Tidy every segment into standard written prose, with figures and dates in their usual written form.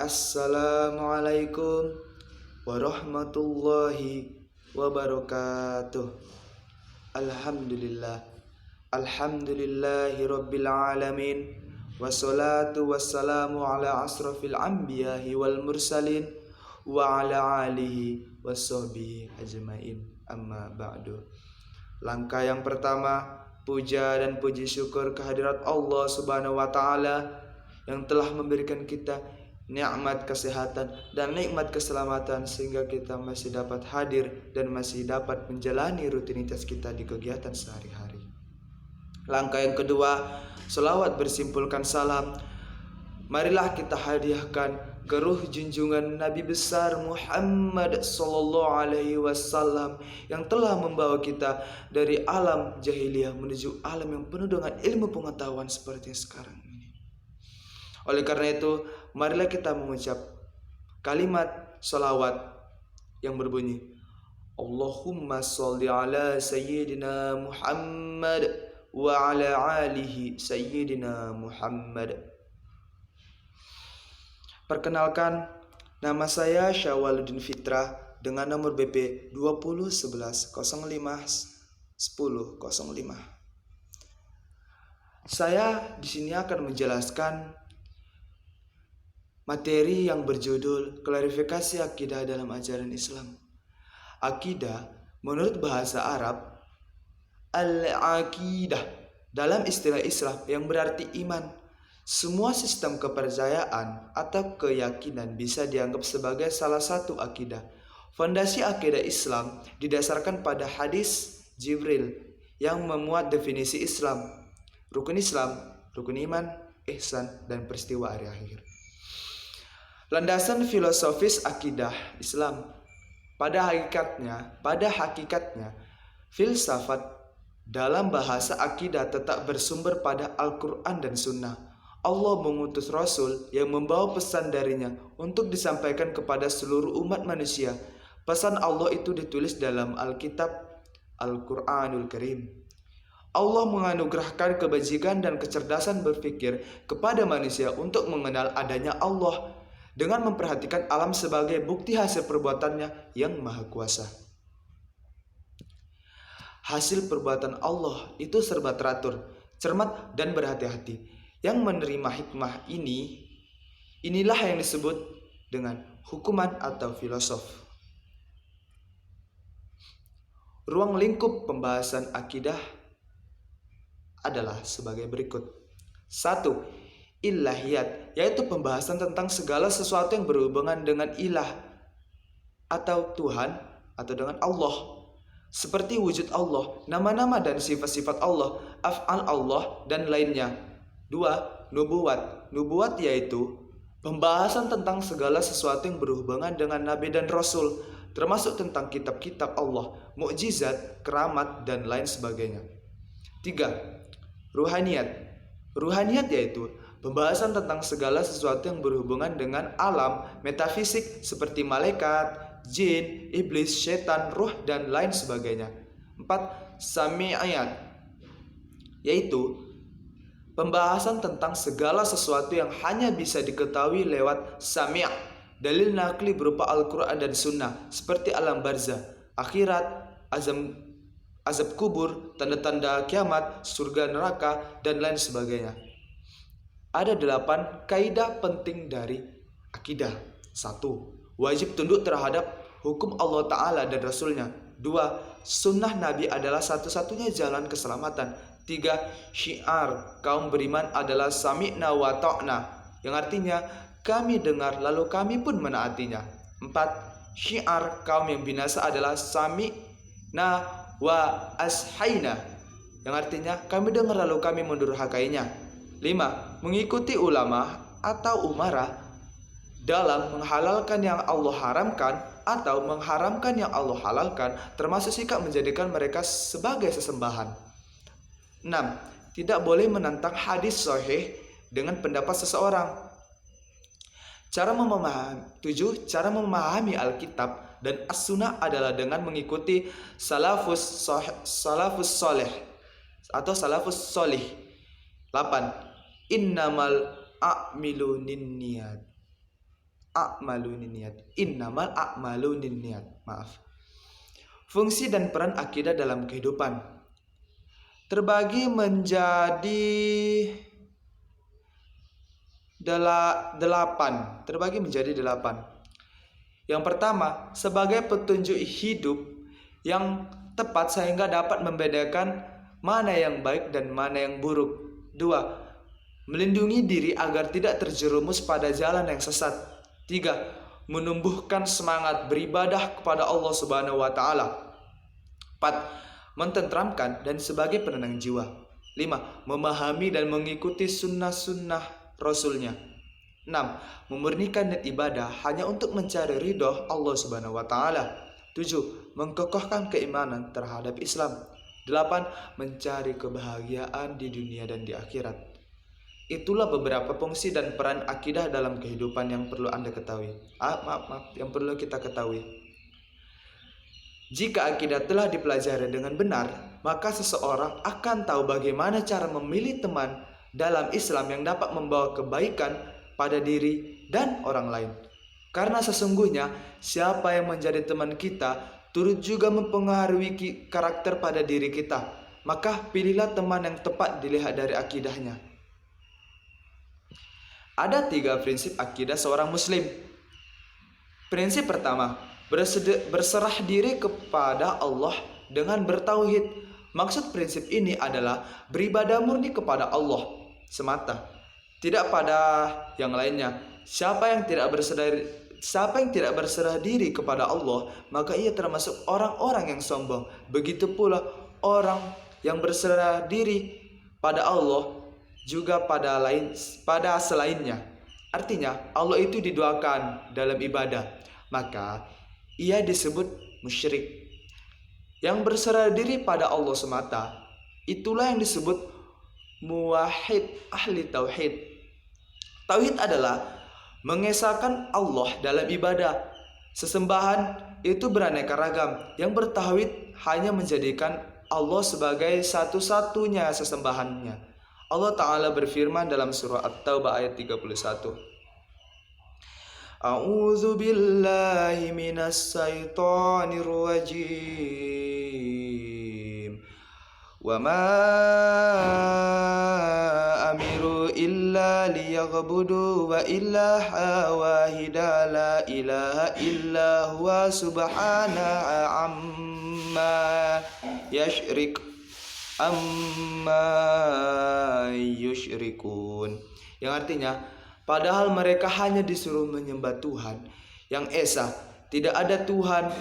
Assalamualaikum warahmatullahi wabarakatuh. Alhamdulillah. Alhamdulillahi rabbil alamin. Wassalatu wassalamu ala asrafil anbiya'i wal mursalin wa ala alihi wassohbihi ajmain. Amma ba'du. Langkah yang pertama, puja dan puji syukur kehadirat Allah Subhanahu wa taala yang telah memberikan kita nikmat kesehatan dan nikmat keselamatan sehingga kita masih dapat hadir dan masih dapat menjalani rutinitas kita di kegiatan sehari-hari. Langkah yang kedua, selawat bersimpulkan salam. Marilah kita hadiahkan ke ruh junjungan Nabi besar Muhammad sallallahu alaihi wasallam yang telah membawa kita dari alam jahiliyah menuju alam yang penuh dengan ilmu pengetahuan seperti sekarang ini. Oleh karena itu, marilah kita mengucap kalimat salawat yang berbunyi Allahumma sholli ala sayyidina Muhammad wa ala alihi sayyidina Muhammad. Perkenalkan, nama saya Syawaludin Fitrah dengan nomor BP 2011051005. Saya di sini akan menjelaskan materi yang berjudul klarifikasi akidah dalam ajaran Islam. Akidah menurut bahasa Arab al-aqidah dalam istilah Islam yang berarti iman. Semua sistem kepercayaan atau keyakinan bisa dianggap sebagai salah satu akidah. Fondasi akidah Islam didasarkan pada hadis Jibril yang memuat definisi Islam, rukun iman, ihsan, dan peristiwa hari akhir. Landasan filosofis akidah Islam pada hakikatnya filsafat dalam bahasa akidah tetap bersumber pada Al-Quran dan Sunnah. Allah mengutus Rasul yang membawa pesan darinya untuk disampaikan kepada seluruh umat manusia. Pesan Allah itu ditulis dalam Alkitab Al-Quranul Karim. Allah menganugerahkan kebajikan dan kecerdasan berpikir kepada manusia untuk mengenal adanya Allah dengan memperhatikan alam sebagai bukti hasil perbuatannya yang maha kuasa. Hasil perbuatan Allah itu serba teratur, cermat, dan berhati-hati. Yang menerima hikmah inilah yang disebut dengan hukuman atau filosof. Ruang lingkup pembahasan akidah adalah sebagai berikut. 1. Ilahiyat, yaitu pembahasan tentang segala sesuatu yang berhubungan dengan ilah atau Tuhan atau dengan Allah, seperti wujud Allah, nama-nama dan sifat-sifat Allah, af'al Allah, dan lainnya. 2. Nubuat yaitu pembahasan tentang segala sesuatu yang berhubungan dengan Nabi dan Rasul, termasuk tentang kitab-kitab Allah, mukjizat, keramat, dan lain sebagainya. 3. Ruhaniyat yaitu pembahasan tentang segala sesuatu yang berhubungan dengan alam metafisik seperti malaikat, jin, iblis, setan, ruh, dan lain sebagainya. 4. Sami'iyat yaitu pembahasan tentang segala sesuatu yang hanya bisa diketahui lewat sami', dalil nakli berupa Al-Quran dan Sunnah, seperti alam barzah, akhirat, azab kubur, tanda-tanda kiamat, surga neraka, dan lain sebagainya. Ada 8 kaidah penting dari akidah. 1. Wajib tunduk terhadap hukum Allah Ta'ala dan Rasulnya. 2. Sunnah Nabi adalah satu-satunya jalan keselamatan. 3. Syiar kaum beriman adalah sami'na wa ta'na, yang artinya kami dengar lalu kami pun menaatinya. 4. Syiar kaum yang binasa adalah sami'na wa ashaina, yang artinya kami dengar lalu kami mendurhakainya. 5. Mengikuti ulama atau umarah dalam menghalalkan yang Allah haramkan atau mengharamkan yang Allah halalkan, termasuk sikap menjadikan mereka sebagai sesembahan. 6. Tidak boleh menentang hadis sahih dengan pendapat seseorang. 7. Cara memahami Alkitab dan As-Sunnah adalah dengan mengikuti salafus soleh atau salafus solih. 8. Innamal a'milu ninniyat. a'malu niyyat. Innamal a'malu niyyat. Maaf. Fungsi dan peran akidah dalam kehidupan terbagi menjadi delapan. Yang pertama, sebagai petunjuk hidup yang tepat sehingga dapat membedakan mana yang baik dan mana yang buruk. 2. Melindungi diri agar tidak terjerumus pada jalan yang sesat. 3. Menumbuhkan semangat beribadah kepada Allah Subhanahu wa taala. 4. Mententramkan dan sebagai penenang jiwa. 5. Memahami dan mengikuti sunnah-sunnah Rasulnya. 6. Memurnikan niat ibadah hanya untuk mencari ridho Allah Subhanahu wa taala. 7. Mengkokohkan keimanan terhadap Islam. 8. Mencari kebahagiaan di dunia dan di akhirat. Itulah beberapa fungsi dan peran akidah dalam kehidupan yang perlu Anda ketahui. Yang perlu kita ketahui. Jika akidah telah dipelajari dengan benar, maka seseorang akan tahu bagaimana cara memilih teman dalam Islam yang dapat membawa kebaikan pada diri dan orang lain. Karena sesungguhnya siapa yang menjadi teman kita turut juga mempengaruhi karakter pada diri kita. Maka pilihlah teman yang tepat dilihat dari akidahnya. Ada 3 prinsip akidah seorang muslim. Prinsip pertama, berserah diri kepada Allah dengan bertauhid. Maksud prinsip ini adalah beribadah murni kepada Allah semata, tidak pada yang lainnya. Siapa yang tidak berserah diri kepada Allah, maka ia termasuk orang-orang yang sombong. Begitu pula orang yang berserah diri pada Allah juga pada selainnya. Artinya Allah itu diduakan dalam ibadah, maka ia disebut musyrik. Yang berserah diri pada Allah semata, itulah yang disebut muwahhid, ahli tauhid. Tauhid adalah mengesahkan Allah dalam ibadah. Sesembahan itu beraneka ragam. Yang bertauhid hanya menjadikan Allah sebagai satu-satunya sesembahannya. Allah Ta'ala berfirman dalam surah At-Taubah ayat 31. A'udzu billahi minas syaitonir rajim. Wa ma amiru illa liyaghbudu wa ilaha wahida la ilaha illa huwa subhanahu amma yusyrikun. Yang artinya, padahal mereka hanya disuruh menyembah Tuhan yang esa, tidak ada Tuhan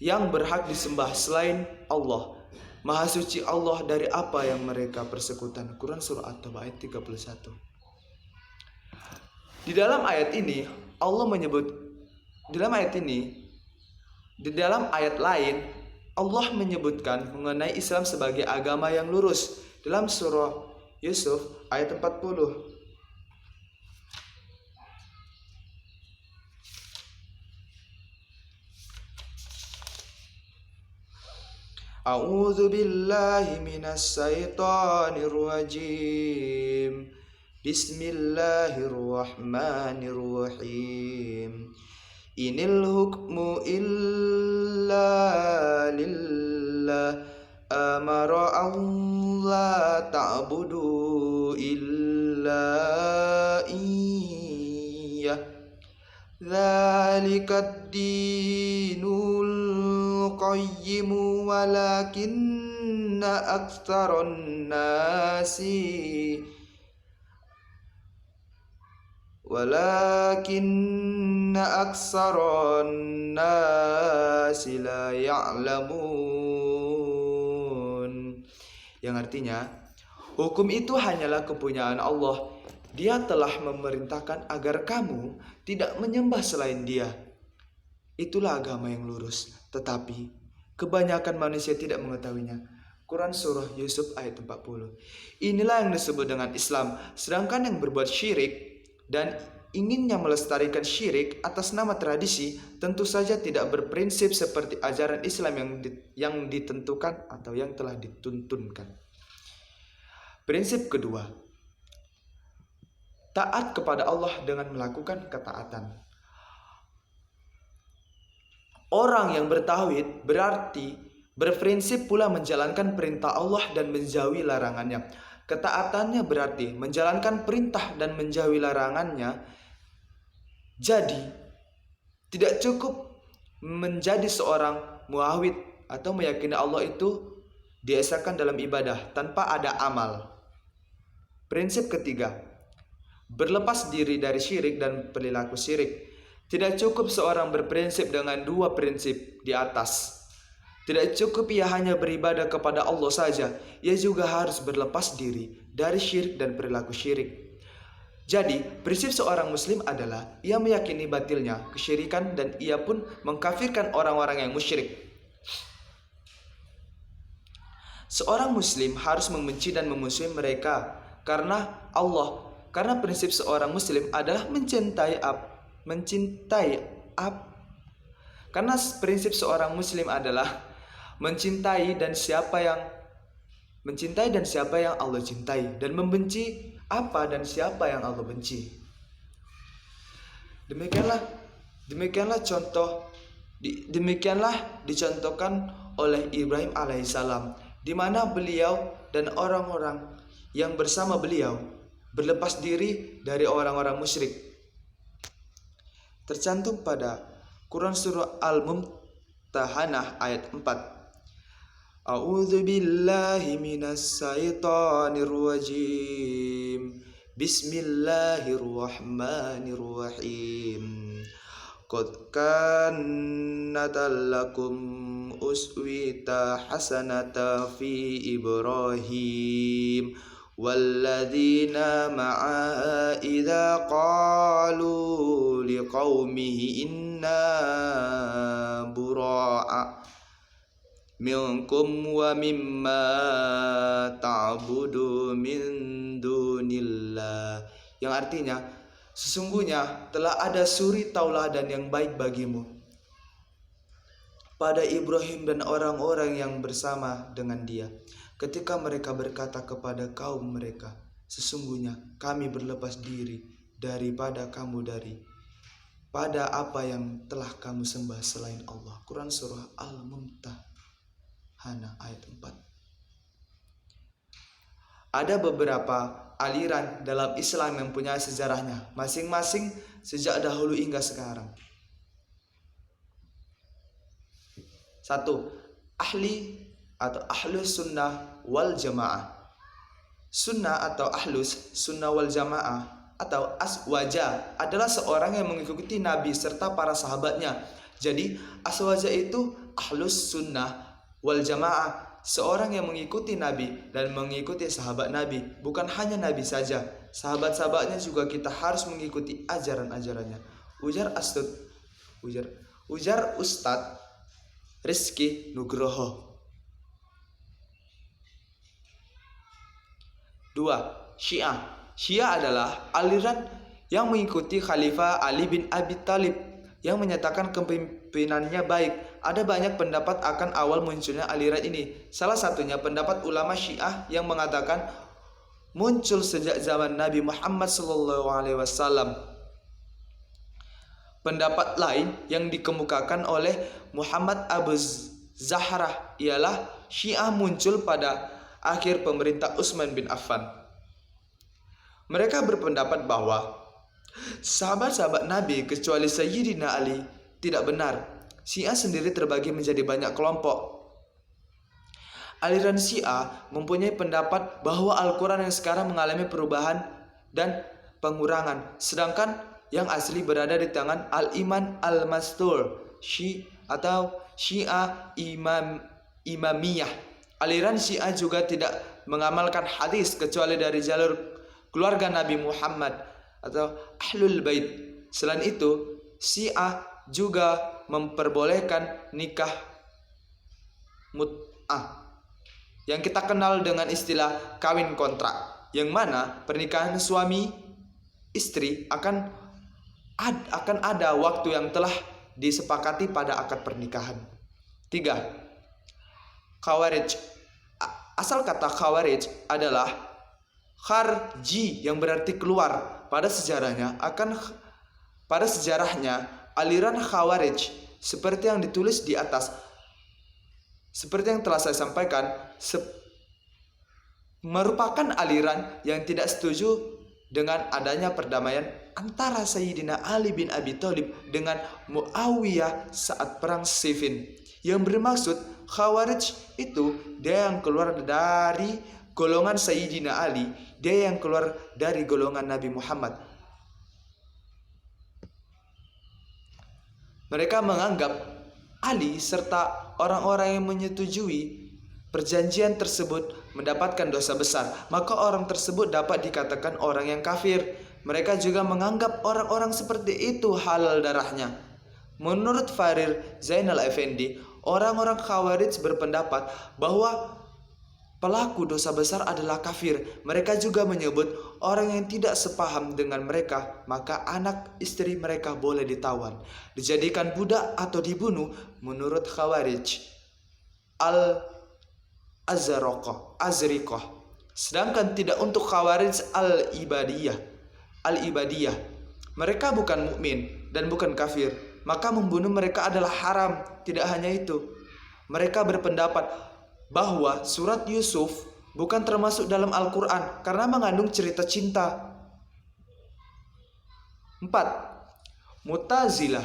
yang berhak disembah selain Allah. Maha suci Allah dari apa yang mereka persekutukan. Quran surah At-Taubah ayat 31. Di dalam ayat lain Allah menyebutkan mengenai Islam sebagai agama yang lurus dalam surah Yusuf ayat 40. A'udzu billahi minas syaitonir rajim. Bismillahirrahmanirrahim. Inil hukmu illa lillah amara Allah ta'budu illa iyyah. Dzalikad dinul qayyimu walakinna aktsaron nasi la ya'lamun. Yang artinya, hukum itu hanyalah kepunyaan Allah. Dia telah memerintahkan agar kamu tidak menyembah selain Dia. Itulah agama yang lurus, tetapi kebanyakan manusia tidak mengetahuinya. Quran surah Yusuf ayat 40. Inilah yang disebut dengan Islam. Sedangkan yang berbuat syirik dan inginnya melestarikan syirik atas nama tradisi tentu saja tidak berprinsip seperti ajaran Islam yang ditentukan atau yang telah dituntunkan. Prinsip kedua, taat kepada Allah dengan melakukan ketaatan. Orang yang bertauhid berarti berprinsip pula menjalankan perintah Allah dan menjauhi larangannya. Ketaatannya berarti menjalankan perintah dan menjauhi larangannya. Jadi, tidak cukup menjadi seorang muwahhid atau meyakini Allah itu diesakan dalam ibadah tanpa ada amal. Prinsip ketiga, berlepas diri dari syirik dan perilaku syirik. Tidak cukup seorang berprinsip dengan dua prinsip di atas. Tidak cukup ia hanya beribadah kepada Allah saja, ia juga harus berlepas diri dari syirik dan perilaku syirik. Jadi, prinsip seorang muslim adalah ia meyakini batilnya kesyirikan dan ia pun mengkafirkan orang-orang yang musyrik. Seorang muslim harus membenci dan memusuhi mereka karena prinsip seorang muslim adalah karena prinsip seorang muslim adalah mencintai dan siapa yang Allah cintai dan membenci apa dan siapa yang Allah benci. Demikianlah dicontohkan oleh Ibrahim alaihissalam, di mana beliau dan orang-orang yang bersama beliau berlepas diri dari orang-orang musyrik. Tercantum pada Quran surah Al-Mumtahanah ayat 4. A'udzu billahi minas syaitonir rajim. Bismillahirrahmanirrahim. Qad kanat lakum uswata hasanata fi Ibrahim walladzina ma'a idza qalu liqaumihi inna bura'a minkum wa mimma ta'budu min dunillah, yang artinya sesungguhnya telah ada suri tauladan yang baik bagimu pada Ibrahim dan orang-orang yang bersama dengan dia ketika mereka berkata kepada kaum mereka, sesungguhnya kami berlepas diri daripada kamu pada apa yang telah kamu sembah selain Allah. Quran surah Al-Mumtahanah ayat 4. Ada beberapa aliran dalam Islam yang punya sejarahnya masing-masing sejak dahulu hingga sekarang. 1. Ahli atau ahlus sunnah wal jamaah. Sunnah atau ahlus sunnah wal jamaah atau aswaja adalah seorang yang mengikuti Nabi serta para sahabatnya. Jadi aswaja itu ahlus sunnah wal jamaah, seorang yang mengikuti Nabi dan mengikuti sahabat Nabi. Bukan hanya Nabi saja, sahabat-sahabatnya juga kita harus mengikuti ajaran-ajarannya. Ujar Ustadz Rizky Nugroho. 2. Syiah adalah aliran yang mengikuti Khalifah Ali bin Abi Thalib yang menyatakan kepemimpinannya baik. Ada banyak pendapat akan awal munculnya aliran ini. Salah satunya pendapat ulama Syiah yang mengatakan muncul sejak zaman Nabi Muhammad SAW. Pendapat lain yang dikemukakan oleh Muhammad Abu Zahrah ialah Syiah muncul pada akhir pemerintah Utsman bin Affan. Mereka berpendapat bahwa sahabat-sahabat Nabi kecuali Sayyidina Ali tidak benar. Syiah sendiri terbagi menjadi banyak kelompok. Aliran Syiah mempunyai pendapat bahwa Al-Quran yang sekarang mengalami perubahan dan pengurangan, sedangkan yang asli berada di tangan Al-Iman Al-Mastur atau Syiah Imamiyah. Aliran Syiah juga tidak mengamalkan hadis kecuali dari jalur keluarga Nabi Muhammad atau Ahlul Bait. Selain itu, Syiah juga memperbolehkan nikah mut'ah yang kita kenal dengan istilah kawin kontrak, yang mana pernikahan suami istri akan ada waktu yang telah disepakati pada akad pernikahan. 3. Khawarij. Asal kata Khawarij adalah kharji yang berarti keluar. pada sejarahnya aliran Khawarij seperti yang ditulis di atas, seperti yang telah saya sampaikan, merupakan aliran yang tidak setuju dengan adanya perdamaian antara Sayyidina Ali bin Abi Thalib dengan Muawiyah saat perang Siffin. Yang bermaksud Khawarij itu dia yang keluar dari golongan Sayyidina Ali, dia yang keluar dari golongan Nabi Muhammad. Mereka menganggap Ali serta orang-orang yang menyetujui perjanjian tersebut mendapatkan dosa besar, maka orang tersebut dapat dikatakan orang yang kafir. Mereka juga menganggap orang-orang seperti itu halal darahnya. Menurut Farir Zainal Effendi, orang-orang Khawarij berpendapat bahwa pelaku dosa besar adalah kafir. Mereka juga menyebut orang yang tidak sepaham dengan mereka, maka anak istri mereka boleh ditawan, dijadikan budak atau dibunuh. Menurut Khawarij Azriqah. Sedangkan tidak untuk Khawarij Al-Ibadiyah. Mereka bukan mukmin dan bukan kafir, maka membunuh mereka adalah haram. Tidak hanya itu, mereka berpendapat bahwa surat Yusuf bukan termasuk dalam Al-Quran karena mengandung cerita cinta. 4. Mu'tazilah.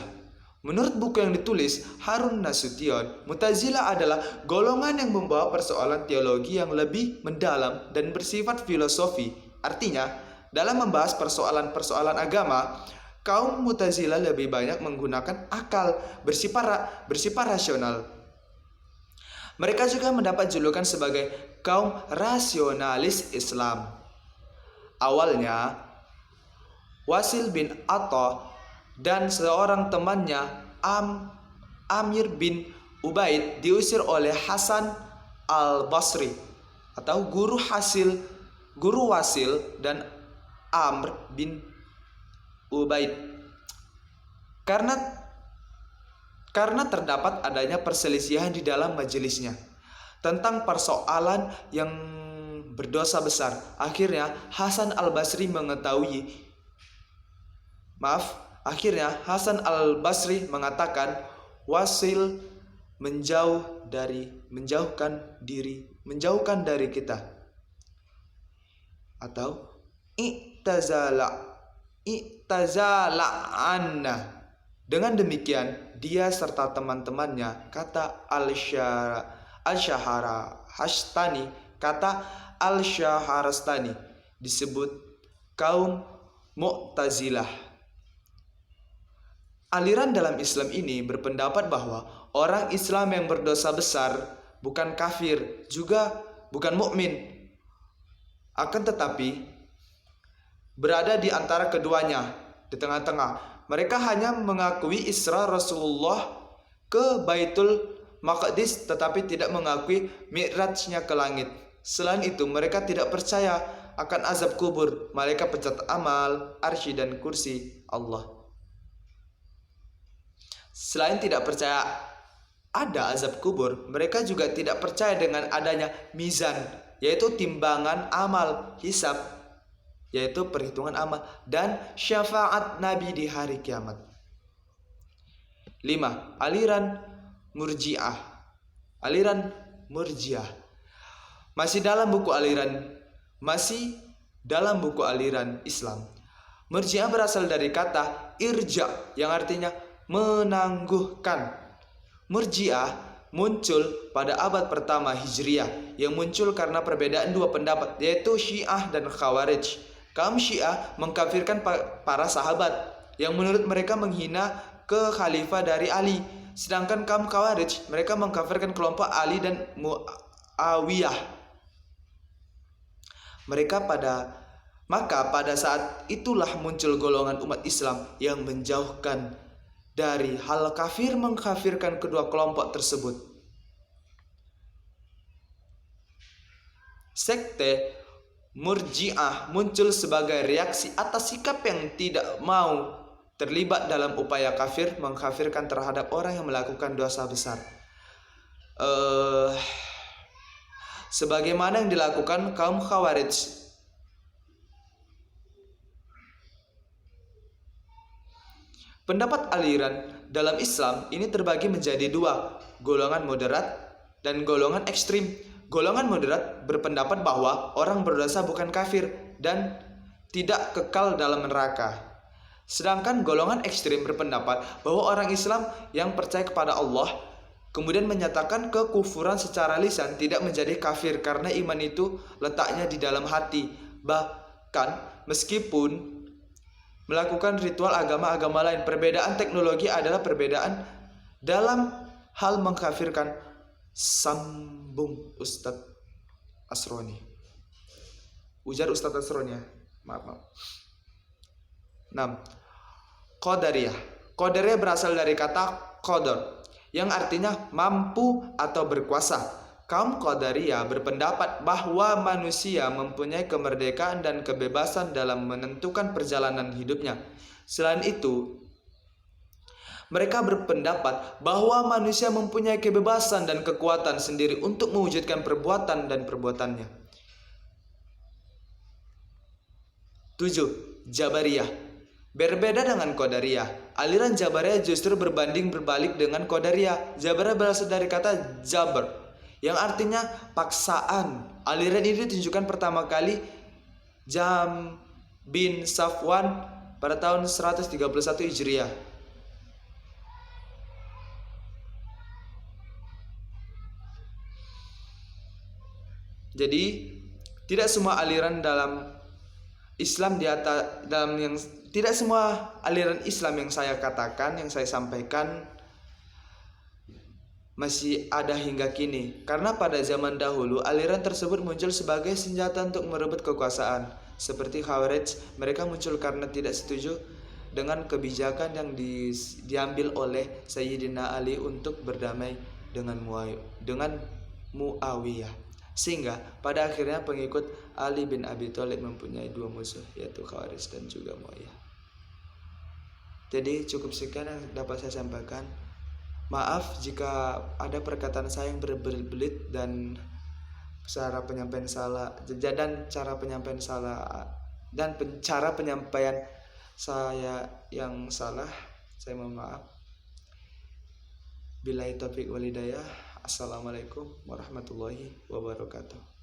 Menurut buku yang ditulis Harun Nasution, Mu'tazilah adalah golongan yang membawa persoalan teologi yang lebih mendalam dan bersifat filosofi. Artinya, dalam membahas persoalan-persoalan agama, kaum Mu'tazilah lebih banyak menggunakan akal, bersifat rasional. Mereka juga mendapat julukan sebagai kaum rasionalis Islam. Awalnya, Wasil bin Atta dan seorang temannya Amir bin Ubaid diusir oleh Hasan al-Basri atau guru Wasil dan Amr bin Ubaid karena terdapat adanya perselisihan di dalam majelisnya tentang persoalan yang berdosa besar. Akhirnya Hasan al-Basri mengatakan Wasil menjauhkan dari kita, atau i'tazala anna. Dengan demikian dia serta teman-temannya, kata Al-Syahrastani disebut kaum Mu'tazilah. Aliran dalam Islam ini berpendapat bahwa orang Islam yang berdosa besar bukan kafir, juga bukan mukmin, akan tetapi berada di antara keduanya, di tengah-tengah. Mereka hanya mengakui Isra Rasulullah ke Baitul Maqdis, tetapi tidak mengakui Mi'rajnya ke langit. Selain itu, mereka tidak percaya akan azab kubur, malaikat pencatat amal, arsy dan kursi Allah. Selain tidak percaya ada azab kubur, mereka juga tidak percaya dengan adanya mizan, yaitu timbangan amal, hisab, yaitu perhitungan amal, dan syafaat Nabi di hari kiamat. 5. Aliran Murji'ah. Masih dalam buku aliran Islam. Murji'ah berasal dari kata irja yang artinya menangguhkan. Murji'ah muncul pada abad pertama Hijriah, yang muncul karena perbedaan dua pendapat, yaitu Syiah dan Khawarij. Kaum Syiah mengkafirkan para sahabat yang menurut mereka menghina ke khalifah dari Ali, sedangkan kaum Khawarij mereka mengkafirkan kelompok Ali dan Muawiyah. Maka pada saat itulah muncul golongan umat Islam yang menjauhkan dari hal kafir, mengkafirkan kedua kelompok tersebut. Sekte Murji'ah muncul sebagai reaksi atas sikap yang tidak mau terlibat dalam upaya kafir, mengkafirkan terhadap orang yang melakukan dosa besar. Sebagaimana yang dilakukan kaum Khawarij. Pendapat aliran dalam Islam ini terbagi menjadi dua, golongan moderat dan golongan ekstrim. Golongan moderat berpendapat bahwa orang berdosa bukan kafir dan tidak kekal dalam neraka. Sedangkan golongan ekstrim berpendapat bahwa orang Islam yang percaya kepada Allah kemudian menyatakan kekufuran secara lisan tidak menjadi kafir karena iman itu letaknya di dalam hati. Bahkan meskipun melakukan ritual agama-agama lain, perbedaan teknologi adalah perbedaan dalam hal mengkafirkan. Sambung Ustadz Asroni. Ujar Ustadz Asroni ya. Maaf. 6. Qadariyah. Qadariyah berasal dari kata qadar yang artinya mampu atau berkuasa. Kaum Qadariyah berpendapat bahwa manusia mempunyai kemerdekaan dan kebebasan dalam menentukan perjalanan hidupnya. Selain itu, mereka berpendapat bahwa manusia mempunyai kebebasan dan kekuatan sendiri untuk mewujudkan perbuatan dan perbuatannya. 7. Jabariyah. Berbeda dengan Qadariyah, aliran Jabariyah justru berbanding berbalik dengan Qadariyah. Jabariyah berasal dari kata jabar, yang artinya paksaan. Aliran ini ditunjukkan pertama kali Jam bin Safwan pada tahun 131 Hijriah. Jadi, tidak semua aliran dalam Islam tidak semua aliran Islam yang saya katakan, yang saya sampaikan masih ada hingga kini. Karena pada zaman dahulu aliran tersebut muncul sebagai senjata untuk merebut kekuasaan. Seperti Khawarij, mereka muncul karena tidak setuju dengan kebijakan yang diambil oleh Sayyidina Ali untuk berdamai dengan Muawiyah. Sehingga pada akhirnya pengikut Ali bin Abi Thalib mempunyai dua musuh, yaitu Khawarij dan juga Muawiyah. Jadi cukup sekian yang dapat saya sampaikan. Maaf jika ada perkataan saya yang berbelit dan cara penyampaian salah dan cara penyampaian saya yang salah. Saya mohon maaf. Billahi taufiq wal hidayah. Assalamualaikum warahmatullahi wabarakatuh.